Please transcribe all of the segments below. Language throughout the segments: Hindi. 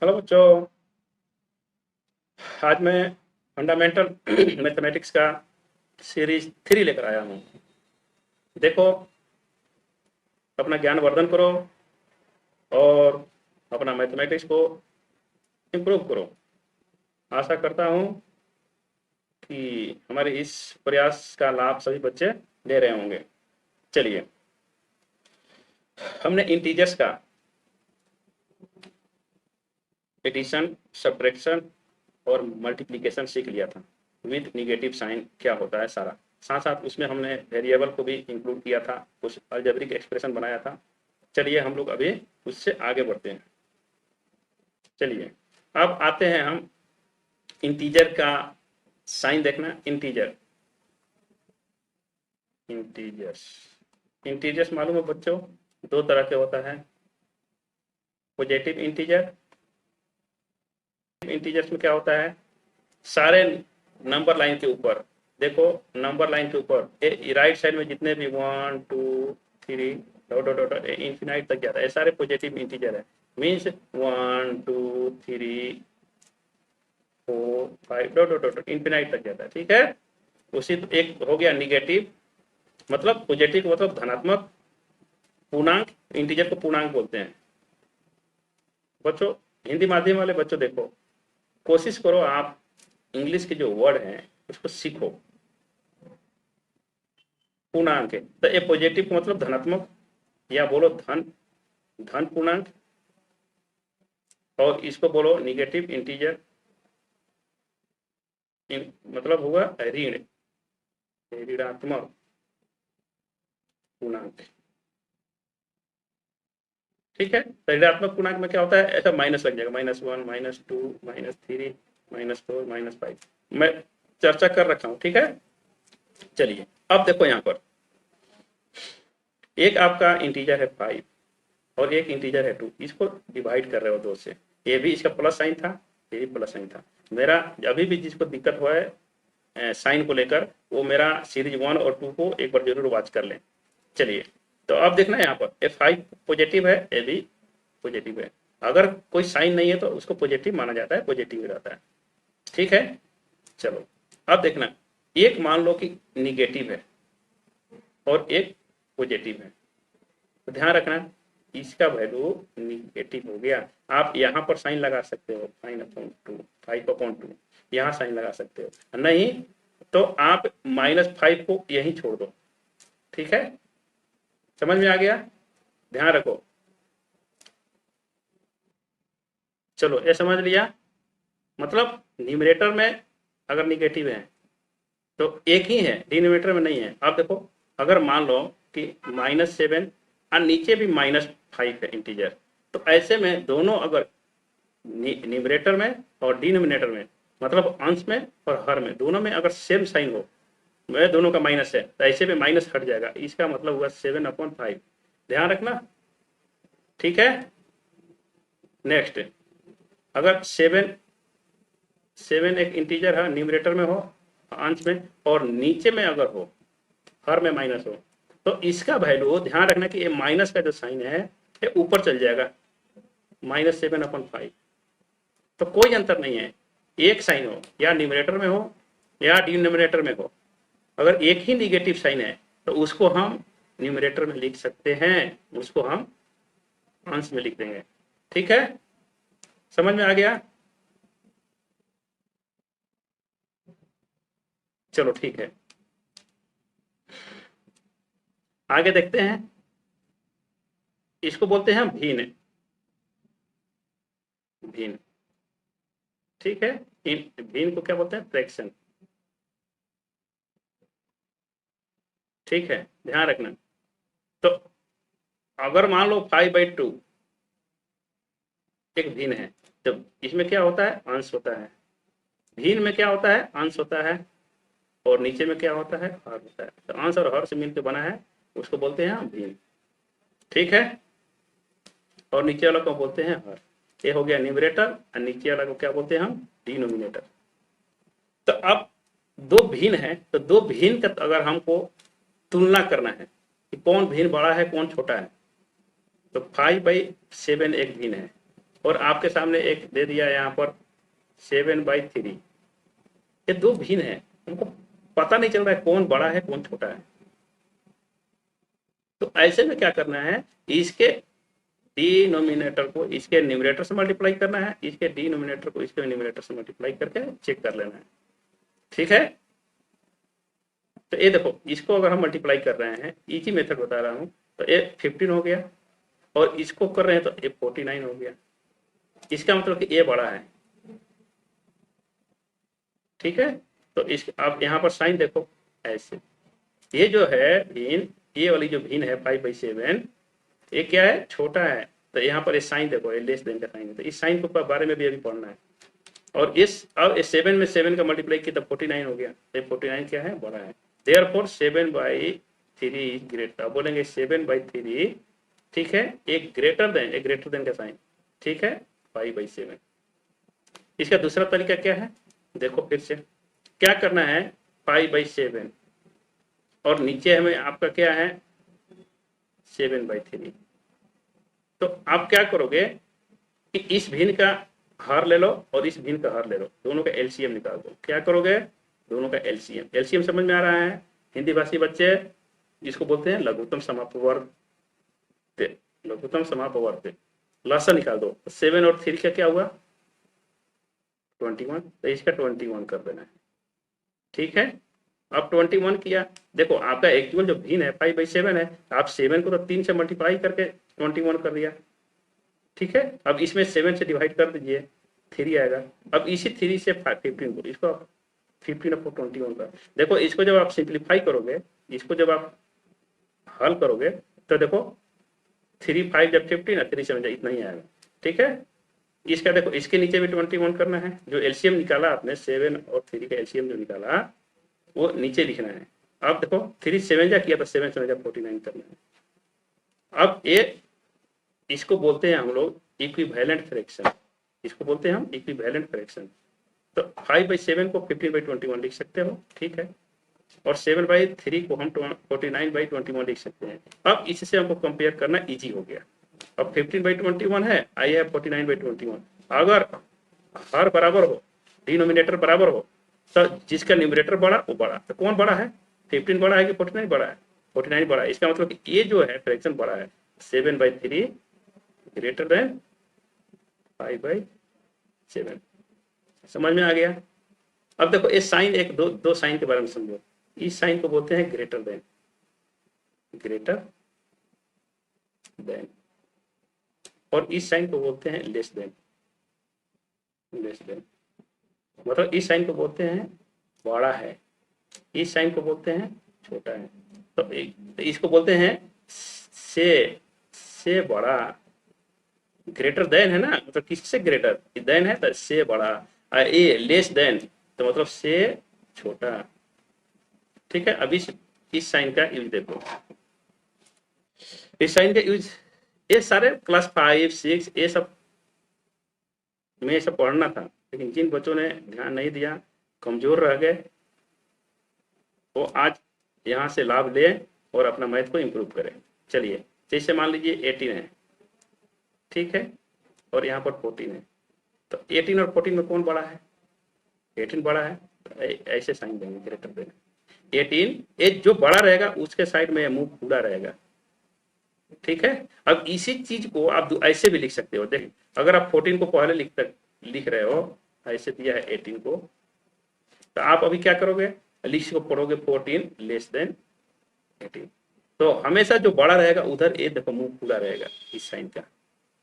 हेलो बच्चों। आज मैं फंडामेंटल मैथमेटिक्स का सीरीज 3 लेकर आया हूँ। देखो, अपना ज्ञान वर्धन करो और अपना मैथमेटिक्स को इम्प्रूव करो। आशा करता हूँ कि हमारे इस प्रयास का लाभ सभी बच्चे ले रहे होंगे। चलिए, हमने इंटीजर्स का एडिशन, सब्ट्रैक्शन और मल्टीप्लिकेशन सीख लिया था। विद निगेटिव साइन क्या होता है सारा, साथ साथ उसमें हमने वेरिएबल को भी इंक्लूड किया था, कुछ अलजेब्रिक एक्सप्रेशन बनाया था। चलिए हम लोग अभी उससे आगे बढ़ते हैं। चलिए, अब आते हैं हम इंटीजर का साइन देखना। इंटीजर्स इंटीजर्स मालूम है बच्चों, दो तरह के होता है। पॉजिटिव इंटीजर, इंटीजर्स में क्या होता है, सारे नंबर लाइन के ऊपर, देखो नंबर लाइन के ऊपर राइट साइड में जितने भी 1 2 3 डॉट डॉट डॉट इंफिनाइट तक जाता है, ये सारे पॉजिटिव इंटीजर है। Means 1 2 3 4 5 dot dot dot infinite तक जाता है। ठीक है, उसी तो एक हो गया निगेटिव, मतलब पॉजिटिव मतलब धनात्मक पूर्णांक, इंटीजर को पूर्णांक बोलते हैं। बच्चों, हिंदी माध्यम वाले बच्चों देखो, कोशिश करो आप इंग्लिश के जो वर्ड हैं उसको सीखो। पूर्णांक है तो ये पॉजिटिव का मतलब धनात्मक, या बोलो धन, धन पूर्णांक, और इसको बोलो निगेटिव इंटीजर, मतलब होगा ऋण, ऋणात्मक पूर्णांक। ठीक है, तो ऋणात्मक पूर्णांक में क्या होता है, ऐसा माइनस लग जाएगा, -1 -2 -3 -4 -5। मैं चर्चा कर रखा हूं। ठीक है, चलिए अब देखो यहाँ पर एक आपका इंटीजर है 5 और एक इंटीजर है 2, इसको डिवाइड कर रहे हो 2 से। ये भी इसका प्लस साइन था, ये भी प्लस साइन था। मेरा अभी भी जिसको दिक्कत हुआ है साइन को लेकर, वो मेरा सीरीज 1 और 2 को एक बार जरूर वॉच कर लें। चलिए, तो अब देखना है यहाँ पर ए 5 पॉजिटिव है, ए भी पॉजिटिव है। अगर कोई साइन नहीं है तो उसको पॉजिटिव माना जाता है, पॉजिटिव रहता है। ठीक है, चलो अब देखना, एक मान लो कि निगेटिव है और एक पॉजिटिव है, तो ध्यान रखना इसका वैल्यू निगेटिव हो गया। आप यहाँ पर साइन लगा सकते हो, साइन अपॉन 2, 5/2 यहाँ साइन लगा सकते हो, नहीं तो आप -5 को यहीं छोड़ दो। ठीक है, समझ में आ गया, ध्यान रखो। चलो ये समझ लिया, मतलब न्यूमरेटर में अगर निगेटिव है तो एक ही है, डिनोमिनेटर में नहीं है। आप देखो, अगर मान लो कि -7 और नीचे भी -5 है इंटीजर, तो ऐसे में दोनों अगर न्यूमरेटर में और डिनोमिनेटर में, मतलब अंश में और हर में, दोनों में अगर सेम साइन हो, वह दोनों का माइनस है, तो ऐसे में माइनस हट जाएगा, इसका मतलब हुआ 7/5। ध्यान रखना। ठीक है, नेक्स्ट, अगर 7 एक इंटीजर है, न्यूमरेटर में हो, अंश में, और नीचे में अगर हो, हर में माइनस हो, तो इसका वैल्यू ध्यान रखना कि ये माइनस का जो साइन है ये ऊपर चल जाएगा, -7/5। तो कोई अंतर नहीं है, एक साइन हो या न्यूमरेटर में हो या डिनोमिनेटर में हो, अगर एक ही निगेटिव साइन है तो उसको हम न्यूमरेटर में लिख सकते हैं, उसको हम अंश में लिख देंगे। ठीक है, समझ में आ गया। चलो ठीक है, आगे देखते हैं। इसको बोलते हैं भिन्न, भिन्न। ठीक है, भिन्न को क्या बोलते हैं, फ्रैक्शन। ठीक है, ध्यान रखना। तो अगर मान लो 5/2 एक भिन्न है, तो इसमें क्या होता है, अंश होता है। भिन्न में क्या होता है, अंश होता है, और नीचे में क्या होता है, हर होता है। तो अंश और हर से मिलकर बना है, उसको बोलते हैं भिन्न। ठीक है, और नीचे वाला को बोलते हैं हर। ये हो गया न्यूमरेटर, और नीचे वाला को क्या बोलते हैं हम, डिनोमिनेटर। तो अब दो भिन्न है, तो दो भिन्न का अगर हमको तुलना करना है कि कौन भिन्न बड़ा है कौन छोटा है, तो 5/7 एक भिन्न है, और आपके सामने एक दे दिया यहाँ पर 7/3। ये दो भिन्न है, हमको पता नहीं चल रहा है कौन बड़ा है कौन छोटा है। तो ऐसे में क्या करना है, इसके डिनोमिनेटर को इसके न्यूमरेटर से मल्टीप्लाई करना है, इसके डिनोमिनेटर को इसके न्यूमरेटर से मल्टीप्लाई करके चेक कर लेना है। ठीक है, तो ये देखो, इसको अगर हम मल्टीप्लाई कर रहे हैं, इजी मेथड बता रहा हूं, तो ये 15 हो गया, और इसको कर रहे हैं तो ये 49 हो गया। इसका मतलब कि ये बड़ा है। ठीक है, तो इस आप यहाँ पर साइन देखो ऐसे, ये जो है भिन्न, ये वाली जो भिन्न है 5/7, ये क्या है, छोटा है। तो यहाँ पर ये साइन देखो, ये लेस देन का साइन है, तो इस साइन के बारे में भी अभी पढ़ना है। और इस अब 7 में 7 का मल्टीप्लाई किया तो 49 हो गया, तो 49 क्या है, बड़ा है। देयरफॉर 7/3 ग्रेटर, बोलेंगे 7/3, ठीक है, एक ग्रेटर देन का साइन, ठीक है, 5/7। इसका दूसरा तरीका क्या है, देखो फिर से क्या करना है, 5/7 और नीचे हमें आपका क्या है 7/3। तो आप क्या करोगे कि इस भिन्न का हर ले लो और इस भिन्न का हर ले लो, दोनों का एलसीएम निकाल दो। क्या करोगे, दोनों का एलसीएम। एलसीएम समझ में आ रहा है, हिंदी भाषी बच्चे जिसको बोलते हैं लघुत्तम समापवर्त, लघुत्तम समापवर्त, लसा निकाल दो। 7 और 3 का क्या हुआ 21, तो इसका 21 कर देना है। ठीक है, अब 21 किया, देखो आपका एक्चुअल जो भिन्न है 5/7 है, आप 7 को तो 3 से मल्टीप्लाई करके 21 कर दिया। ठीक है, अब इसमें 7 से डिवाइड कर दीजिए, 3 आएगा। अब इसी 3 से 15 को, इसको 15/21 का, देखो इसको जब आप सिंप्लीफाई करोगे, इसको जब आप हल करोगे, तो देखो 3 5 जब 15 3 7 इतना ही आएगा। ठीक है, इसका देखो इसके नीचे भी 21 करना है, जो एलसीएम निकाला आपने 7 और 3 का एलसीएम जो निकाला वो नीचे लिखना है। अब देखो 3 7 जा किया तो 7 7 जा 49 करना है। अब ये इसको बोलते हैं हम लोग इक्विवेलेंट फ्रैक्शन, इसको बोलते हैं हम इक्विवेलेंट फ्रैक्शन। तो 5/7 को 15/21 लिख सकते हो, ठीक है, और 7/3 को हम 49/21 लिख सकते हैं। अब इससे हमको कंपेयर करना इजी हो गया। अब 15/21 है, आई है 49/21। अगर हर बराबर हो, डिनोमिनेटर बराबर हो, तो जिसका न्यूमरेटर बड़ा वो बड़ा, तो कौन बड़ा है, 15 बड़ा है कि 49 बड़ा है, 49 बड़ा है। इसका मतलब कि ये जो है फ्रैक्शन बड़ा है, 7/3 ग्रेटर देन 5/7। समझ में आ गया। अब देखो इस साइन, एक दो साइन के बारे में समझो। इस साइन को बोलते हैं ग्रेटर देन, ग्रेटर देन, और इस साइन को बोलते हैं लेस देन, लेस देन। मतलब इस साइन को बोलते हैं बड़ा है, इस साइन को बोलते हैं छोटा है। तो इसको बोलते हैं से बड़ा, ग्रेटर देन है ना, मतलब किससे ग्रेटर, देन है तो से बड़ा, ए लेस देन तो मतलब से छोटा। ठीक है, अब इस साइन का यूज देखो, इस साइन का यूज ये सारे क्लास 5 6 ये सब में ये सब पढ़ना था, लेकिन जिन बच्चों ने ध्यान नहीं दिया, कमजोर रह गए, वो आज यहाँ से लाभ ले और अपना मैथ को इम्प्रूव करें। चलिए, जैसे मान लीजिए 18 है, ठीक है, और यहाँ पर 14 है, तो 18 और 14 में कौन बड़ा है, 18 बड़ा है, तो ऐसे साइन देंगे ग्रेटर देन 18। ये जो बड़ा रहेगा उसके साइड में मुंह खुला रहेगा। ठीक है, अब इसी चीज को आप ऐसे भी लिख सकते हो। देख, अगर आप 14 को पहले लिख रहे हो, ऐसे दिया है 18 को, तो आप अभी क्या करोगे, लिख को पढ़ोगे 14 लेस देन 18। तो हमेशा जो बड़ा रहेगा उधर ये देखो मुंह खुला रहेगा इस साइन का।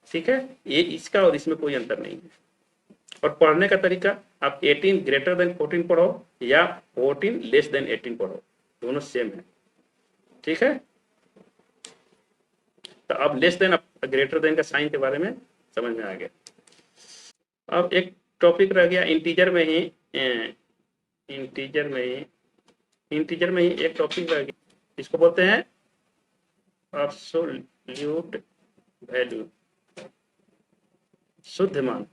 ठीक है, ये इसका और इसमें कोई अंतर नहीं है। और पढ़ने का तरीका, आप 18 ग्रेटर देन 14 पढ़ो या 14 लेस देन 18 पढ़ो, दोनों सेम है। ठीक है, तो अब लेस देन ग्रेटर देन का साइन के बारे में समझ में आ गया। अब एक टॉपिक रह गया इंटीजर में ही, इंटीजर में ही एक टॉपिक रह गया, इसको बोलते हैं एब्सोल्यूट वैल्यू, शुद्ध मान,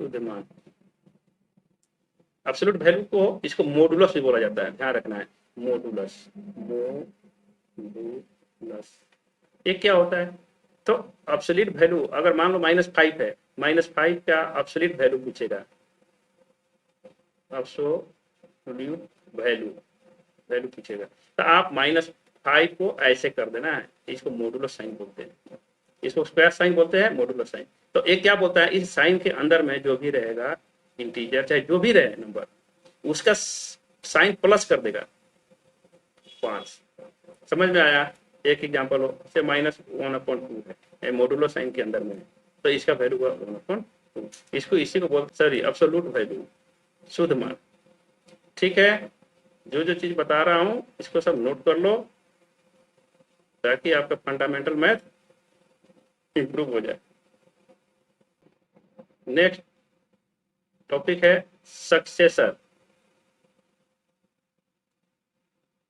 शुद्ध मान। एब्सोल्यूट वैल्यू को इसको मॉडुलस भी बोला जाता है, ध्यान रखना है, मॉडुलस, मॉडुलस। ये क्या होता है, तो एब्सोल्यूट वैल्यू अगर मान लो -5 है, -5 का एब्सोल्यूट वैल्यू पूछेगा, एब्सोल्यूट वैल्यू वैल्यू पूछेगा, तो आप -5 को ऐसे कर देना है, इसको मॉडुलो साइन बोलते हैं, इसको स्क्वायर साइन बोलते हैं, मॉडुलो साइन। तो एक क्या बोलता है, इस साइन के अंदर में जो भी रहेगा इंटीजर, चाहे जो भी रहे नंबर, उसका साइन प्लस कर देगा 5। समझ में आया? एक एग्जांपल हो, जैसे -1/2 है, मॉडुलो साइन के अंदर में है, तो इसका वैल्यू हुआ 1/2। इसको इसी को बोलते, सॉरी, एब्सोल्यूट वैल्यू, शुद्ध मान। ठीक है, जो जो चीज बता रहा हूं इसको सब नोट कर लो, ताकि आपका फंडामेंटल मैथ इंप्रूव हो जाए। नेक्स्ट टॉपिक है सक्सेसर,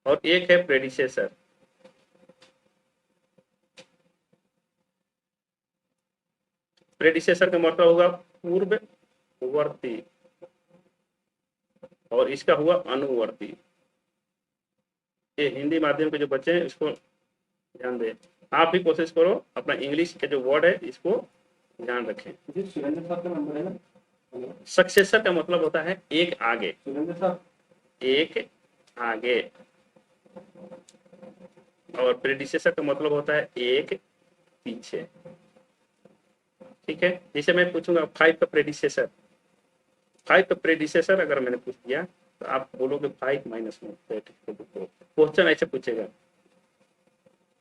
और एक है प्रेडिसेसर। प्रेडिसेसर का मतलब होगा पूर्ववर्ती, और इसका हुआ अनुवर्ती। ये हिंदी माध्यम के जो बच्चे हैं इसको ध्यान दें, आप भी कोशिश करो अपना इंग्लिश के जो वर्ड है इसको ध्यान रखें। सक्सेसर का मतलब होता है एक आगे, एक आगे, और प्रेडिसेसर का मतलब होता है एक पीछे। ठीक है, जैसे मैं पूछूंगा 5 का प्रेडिसेसर, 5 का प्रेडिसेसर अगर मैंने पूछ दिया तो आप बोलोगे 5 - 1। क्वेश्चन ऐसे पूछेगा,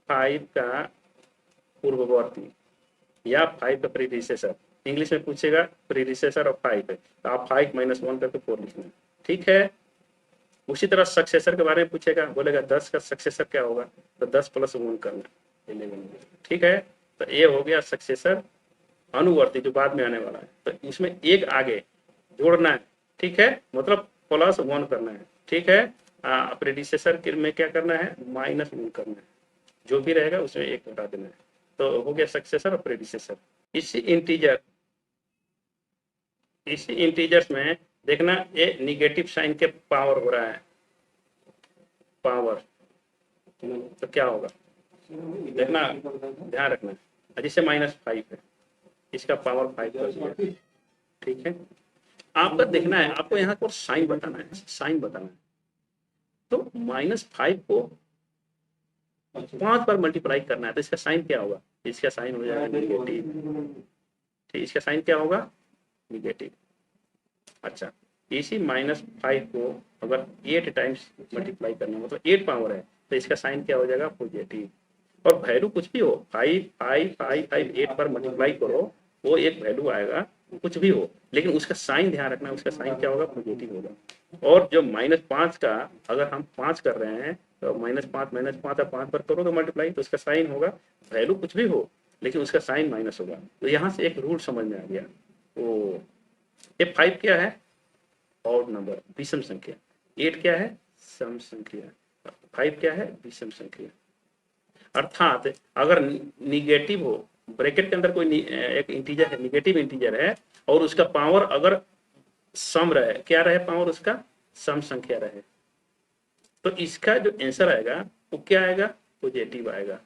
5 का पूर्ववर्ती या 5 का प्रीडिसेसर, इंग्लिश में पूछेगा प्रीडिसेसर ऑफ 5 है, तो आप 5 - 1 करके 4 लिखना। ठीक है, उसी तरह सक्सेसर के बारे में पूछेगा, बोलेगा 10 का सक्सेसर क्या होगा, तो 10 + 1 करना 11। ठीक है, तो ये हो गया सक्सेसर। अनुवर्ती जो बाद में आने वाला है, तो इसमें एक आगे जोड़ना है। ठीक है, मतलब +1 करना है। ठीक है, प्रेडिसेसर में क्या करना है, -1 करना है, जो भी रहेगा उसमें 1 घटा देना है। तो हो गया सक्सेसर और प्रेडिसेसर। इसी इंटीजर्स में देखना, ये निगेटिव साइन के पावर हो रहा है, पावर, तो क्या होगा देखना, ध्यान रखना। जैसे -5 है, इसका पावर 5 कर दिया। ठीक है, आपका देखना है, आपको यहाँ पर साइन बताना है, साइन बताना है। तो -5 को 5 पर मल्टीप्लाई करना है, तो इसका साइन क्या होगा, इसका साइन हो जाएगा निगेटिव। ठीक, इसका साइन क्या होगा, निगेटिव। अच्छा, इसी -5 को अगर 8 टाइम्स मल्टीप्लाई करना है, मतलब 8 पावर है, तो इसका साइन क्या हो जाएगा, पॉजिटिव। और वैल्यू कुछ भी हो, 5 5 5 5 8 पर मल्टीप्लाई करो, वो एक वैल्यू आएगा, कुछ भी हो, लेकिन उसका साइन ध्यान रखना, उसका साइन क्या होगा, पॉजिटिव होगा। और जो -5 का अगर हम 5 कर रहे हैं, तो -5 और 5 पर करोगे मल्टीप्लाई, तो उसका साइन होगा, वैल्यू कुछ भी हो लेकिन उसका साइन माइनस होगा। तो यहाँ से एक रूल समझ में आ गया। तो ये 5 क्या है, ऑड नंबर, विषम संख्या। 8 क्या है, सम संख्या। 5 क्या है, विषम संख्या। अर्थात अगर निगेटिव हो, ब्रैकेट के अंदर कोई एक इंटीजर है, निगेटिव इंटीजर है, और उसका पावर अगर सम रहे, क्या रहे पावर उसका, सम संख्या रहे, तो इसका जो आंसर आएगा वो क्या आएगा, पॉजिटिव आएगा।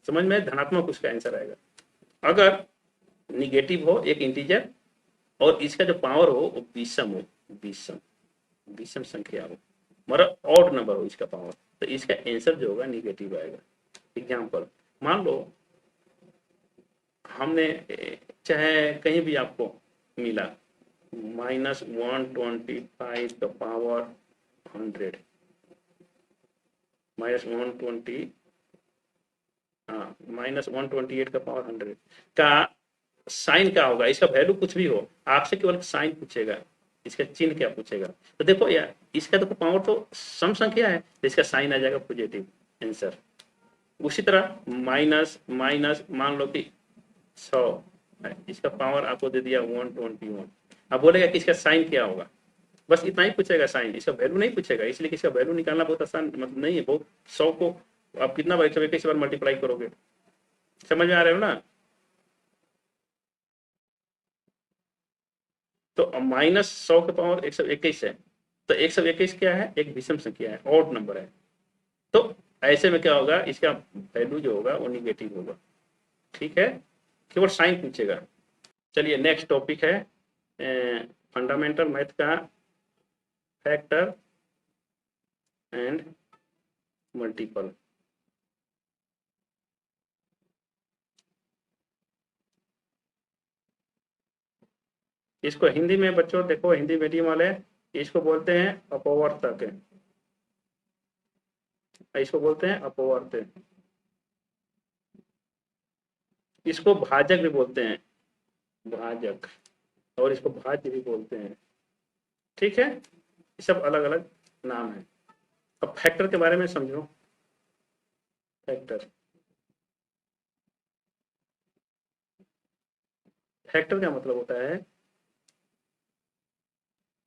समझ में, धनात्मक उसका आंसर आएगा। अगर निगेटिव हो एक इंटीजर और इसका जो पावर हो वो विषम हो, विषम विषम संख्या हो, मतलब ऑड नंबर हो इसका पावर, तो इसका आंसर जो होगा निगेटिव आएगा। एग्जाम्पल, मान लो हमने चाहे कहीं भी आपको मिला -125 का पावर 100, -120, हाँ -128 का पावर 100 का साइन क्या होगा, इसका वैल्यू कुछ भी हो, आपसे केवल साइन पूछेगा, इसका चिन्ह क्या पूछेगा। तो देखो यार, इसका तो पावर तो सम संख्या है, तो इसका साइन आ जाएगा पॉजिटिव, आंसर। उसी तरह माइनस माइनस, मान लो कि 100 है, इसका पावर आपको दे दिया 121, अब बोलेगा कि इसका साइन क्या होगा, बस इतना ही पूछेगा, साइन, इसका वैल्यू नहीं पूछेगा, इसलिए इसका वैल्यू निकालना बहुत आसान मतलब नहीं है। बहुत 100 को आप कितना बार 121 बार मल्टीप्लाई करोगे, समझ में आ रहे हो ना। तो -100 के पावर 121 है, तो 121 क्या है, एक विषम संख्या है, ऑड नंबर है। तो ऐसे में क्या होगा, इसका वैल्यू जो होगा वो निगेटिव होगा। ठीक है, केवल साइन पूछेगा। चलिए नेक्स्ट टॉपिक है फंडामेंटल मैथ का फैक्टर एंड मल्टीपल। इसको हिंदी में बच्चों देखो, हिंदी मीडियम वाले इसको बोलते हैं अपवर्तक, इसको बोलते हैं अपवर्त, इसको भाजक भी बोलते हैं, भाजक, और इसको भाज्य भी बोलते हैं। ठीक है, ये सब अलग अलग नाम है। अब फैक्टर के बारे में समझो। फैक्टर, फैक्टर का मतलब होता है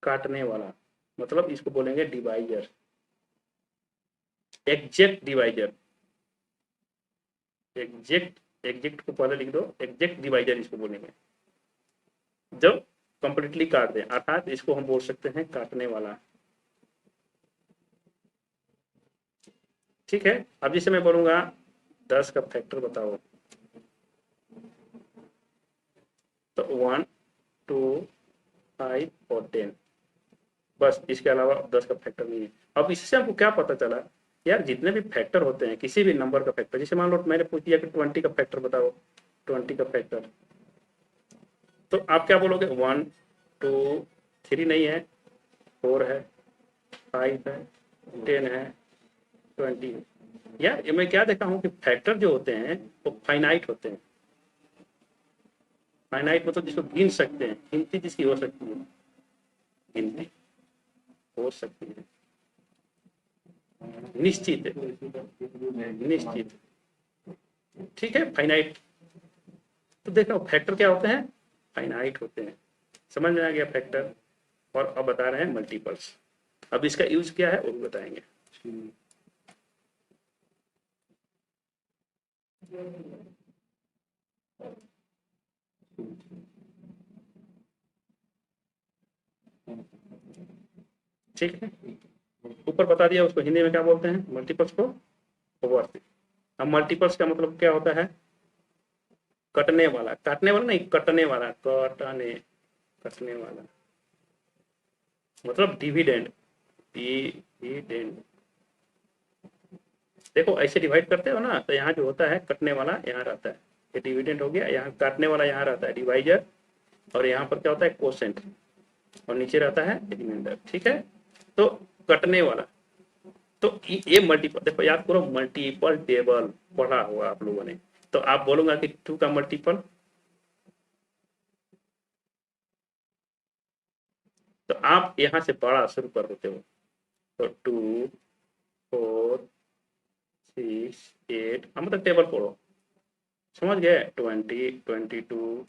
काटने वाला, मतलब इसको बोलेंगे डिवाइजर, एग्जैक्ट डिवाइजर, एग्जैक्ट को पहले लिख दो, एग्जैक्ट डिवाइजर इसको बोलेंगे जब कंप्लीटली काट दें, अर्थात इसको हम बोल सकते हैं काटने वाला। ठीक है, अब जैसे मैं बोलूंगा 10 का फैक्टर बताओ, तो 1, 2, 5 और 10, बस इसके अलावा 10 का फैक्टर नहीं है। अब इससे हमको क्या पता चला, यार जितने भी फैक्टर होते हैं किसी भी नंबर का फैक्टर, जैसे मान लो मैंने पूछ दिया कि 20 का फैक्टर बताओ, 20 का फैक्टर, तो आप क्या बोलोगे, 1, 2, 3 नहीं है, 4 है, 5 है, 10 है, 20 है। यार ये मैं क्या देखा हूँ कि फैक्टर जो होते हैं वो फाइनाइट होते हैं। फाइनाइट मतलब जिसको गिन सकते हैं, गिनती जिसकी हो सकती है, गिनती हो सकती है, निश्चित है, निश्चित। ठीक है, फाइनाइट। तो देखो फैक्टर क्या होते हैं, फाइनाइट होते हैं। समझ में आ गया फैक्टर। और अब बता रहे हैं मल्टीपल्स, अब इसका यूज क्या है वो भी बताएंगे। ठीक है, ऊपर बता दिया, उसको हिंदी में क्या बोलते हैं, मल्टीपल्स को ओवरथिंग। अब मल्टीपल्स का मतलब क्या होता है, कटने वाला, काटने वाला नहीं, कटने वाला, कटने, कटने वाला मतलब डिविडेंड, डिविडेंड। देखो ऐसे डिवाइड करते हो ना, तो यहाँ जो होता है कटने वाला यहाँ रहता है, ये डिविडेंड हो गया, यहाँ काटने वाला यहाँ रहता है डिवाइजर, और यहाँ पर क्या होता है कोसेंट, और नीचे रहता है रिमाइंडर। ठीक है, तो कटने वाला, तो ये मल्टीपल, देखो याद करो, मल्टीपल टेबल पढ़ा हुआ आप लोगों ने, तो आप बोलूंगा कि 2 का मल्टीपल, तो आप यहाँ से बड़ा शुरू कर देते हो, तो 2, 4, 6, 8, मतलब टेबल पढ़ो, समझ गए, 20, 22,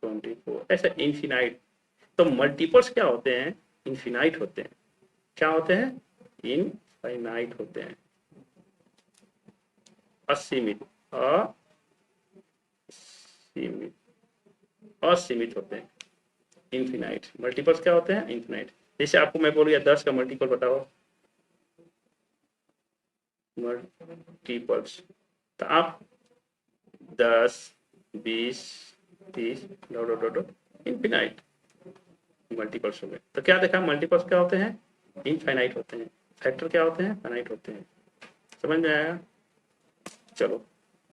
24, ऐसा इन्फिनाइट। तो मल्टीपल्स क्या होते हैं, इन्फिनाइट होते हैं। क्या होते हैं, इनफाइनाइट होते हैं, असीमित, असीमित, असीमित होते हैं, इन्फिनाइट। मल्टीपल्स क्या होते हैं, इन्फिनाइट। जैसे आपको मैं बोलूँ 10 का मल्टीपल बताओ, मल्टीपल्स, तो आप 10, 20, 30 dot dot dot infinite multiples हो गए। तो क्या देखा, मल्टीपल्स क्या होते हैं, इनफाइनाइट होते हैं, फैक्टर क्या होते हैं, फाइनाइट होते हैं। समझ में आया, चलो।